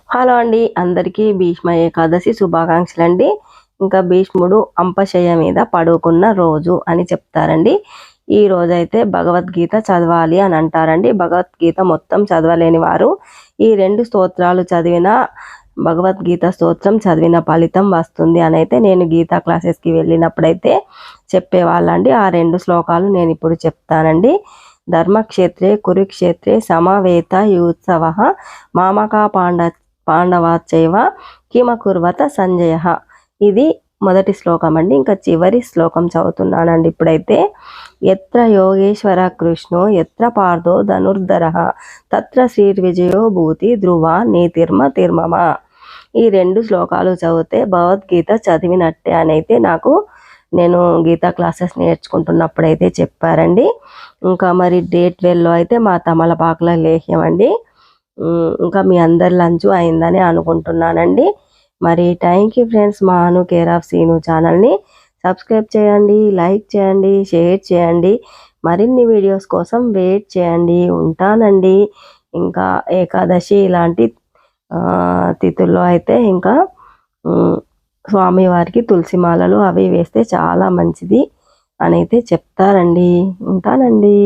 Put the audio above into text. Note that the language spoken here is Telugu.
హలో అండి, అందరికీ భీష్మ ఏకాదశి శుభాకాంక్షలు అండి. ఇంకా భీష్ముడు అంపశయ్య మీద పడుకున్న రోజు అని చెప్తారండి. ఈ రోజైతే భగవద్గీత చదవాలి అని అంటారండి. భగవద్గీత మొత్తం చదవలేని వారు ఈ 2 స్తోత్రాలు చదివిన భగవద్గీత స్తోత్రం చదివిన ఫలితం వస్తుంది అని అయితే నేను గీతా క్లాసెస్కి వెళ్ళినప్పుడైతే చెప్పేవాళ్ళండి. ఆ 2 శ్లోకాలు నేను ఇప్పుడు చెప్తానండి. ధర్మక్షేత్రే కురుక్షేత్రే సమవేత యూత్సవ మామకా పాండవాచైవ కిమకుర్వత సంజయ. ఇది మొదటి శ్లోకం అండి. ఇంకా చివరి శ్లోకం చదువుతున్నానండి ఇప్పుడైతే. ఎత్ర యోగేశ్వర కృష్ణో ఎత్ర పార్థో ధనుర్ధర తత్ర శ్రీర్విజయో భూతి ధ్రువ నీతిర్మ తిర్మమ. ఈ 2 శ్లోకాలు చదివితే భగవద్గీత చదివినట్టే అని అయితే నేను గీతా క్లాసెస్ నేర్చుకుంటున్నప్పుడైతే చెప్పారండి. ఇంకా మరి డే 12లో అయితే మా తమలపాకుల లేహ్యం అండి. ఇంకా మీ అందరి లంచ్ అయిందని అనుకుంటున్నానండి. మరి థ్యాంక్ యూ ఫ్రెండ్స్. మా అను కేర్ ఆఫ్ సీను ఛానల్ని సబ్స్క్రైబ్ చేయండి, లైక్ చేయండి, షేర్ చేయండి. మరిన్ని వీడియోస్ కోసం వెయిట్ చేయండి. ఉంటానండి. ఇంకా ఏకాదశి ఇలాంటి తిథుల్లో అయితే ఇంకా స్వామివారికి తులసి మాలలు అవి వేస్తే చాలా మంచిది అని అయితే చెప్తారండి. ఉంటానండి.